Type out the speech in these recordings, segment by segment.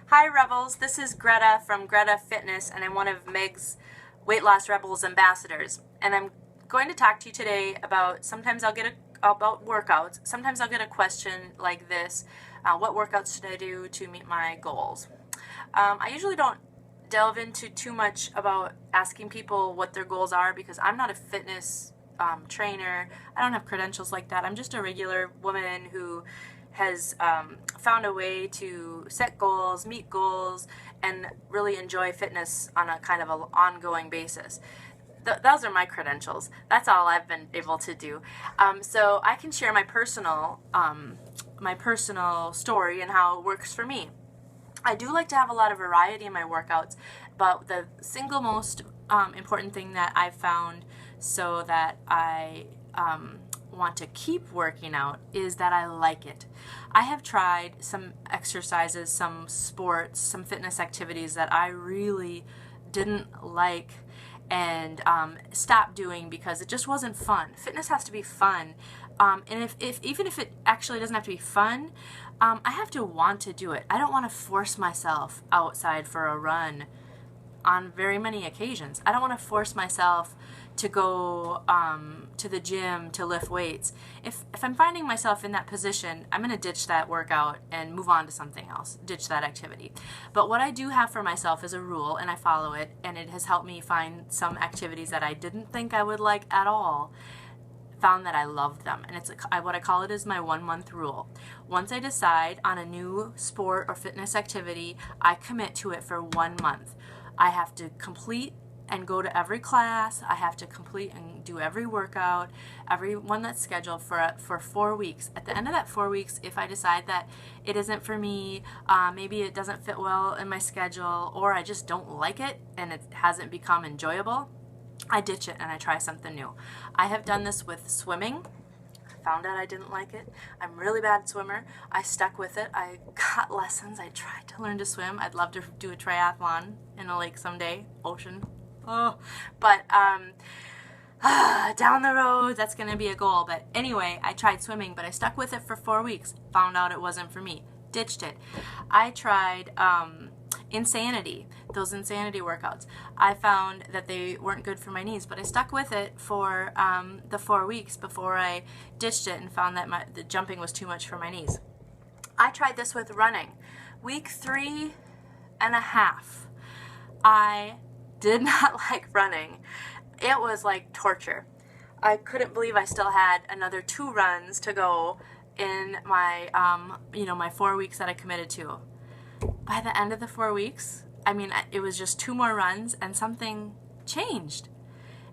Hi Rebels, this is Greta from Greta Fitness, and I'm one of Meg's Weight Loss Rebels ambassadors. And I'm going to talk to you today about about workouts. Sometimes I'll get a question like this: what workouts should I do to meet my goals? I usually don't delve into too much about asking people what their goals are because I'm not a fitness trainer. I don't have credentials like that. I'm just a regular woman who has found a way to set goals, meet goals, and really enjoy fitness on a kind of an ongoing basis. Those are my credentials. That's all I've been able to do. So I can share my personal story and how it works for me. I do like to have a lot of variety in my workouts, but the single most important thing that I've found so that I want to keep working out is that I like it. I have tried some exercises, some sports, some fitness activities that I really didn't like and stopped doing because it just wasn't fun. Fitness has to be fun. And if even if it actually doesn't have to be fun, I have to want to do it. I don't want to force myself outside for a run on very many occasions. I don't want to force myself to go to the gym to lift weights. If I'm finding myself in that position, I'm going to ditch that workout and move on to something else, ditch that activity. But what I do have for myself is a rule, and I follow it, and it has helped me find some activities that I didn't think I would like at all, found that I loved them. And it's what I call it is my 1 month rule. Once I decide on a new sport or fitness activity, I commit to it for 1 month. I have to complete and go to every class. I have to complete and do every workout, every one that's scheduled for 4 weeks. At the end of that 4 weeks, if I decide that it isn't for me, maybe it doesn't fit well in my schedule, or I just don't like it and it hasn't become enjoyable, I ditch it and I try something new. I have done this with swimming. Found out I didn't like it. I'm a really bad swimmer. I stuck with it. I got lessons. I tried to learn to swim. I'd love to do a triathlon in a lake someday, ocean. Oh, but down the road, that's going to be a goal. But anyway, I tried swimming, but I stuck with it for 4 weeks. Found out it wasn't for me. Ditched it. I tried those insanity workouts. I found that they weren't good for my knees, but I stuck with it for the 4 weeks before I ditched it and found that the jumping was too much for my knees. I tried this with running. Week 3.5, I did not like running. It was like torture. I couldn't believe I still had another 2 runs to go in my my 4 weeks that I committed to. By the end of the 4 weeks, it was just 2 more runs and something changed.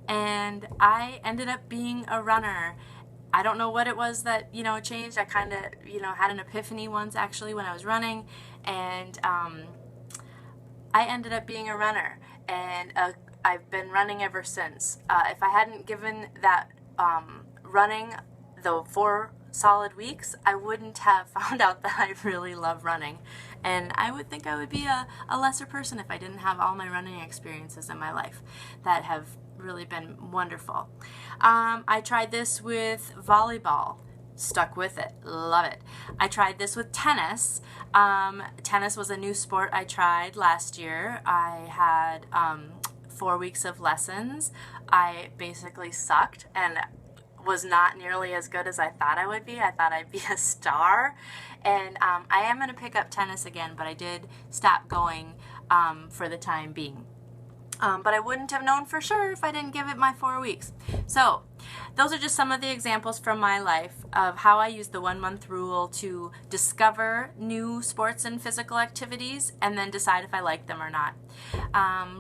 And I ended up being a runner. I don't know what it was that, changed. I kind of, had an epiphany once actually when I was running, and I ended up being a runner. And I've been running ever since. If I hadn't given that running the 4 solid weeks, I wouldn't have found out that I really love running. And I would think I would be a lesser person if I didn't have all my running experiences in my life that have really been wonderful. I tried this with volleyball. Stuck with it. Love it. I tried this with tennis. Tennis was a new sport I tried last year. I had 4 weeks of lessons. I basically sucked and was not nearly as good as I thought I would be. I thought I'd be a star. And I am going to pick up tennis again, but I did stop going for the time being. But I wouldn't have known for sure if I didn't give it my 4 weeks. So those are just some of the examples from my life of how I use the 1 month rule to discover new sports and physical activities and then decide if I like them or not.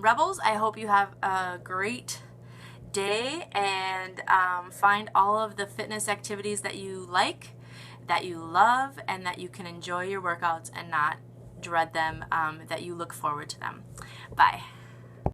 Rebels, I hope you have a great day and find all of the fitness activities that you like, that you love, and that you can enjoy your workouts and not dread them, that you look forward to them. Bye.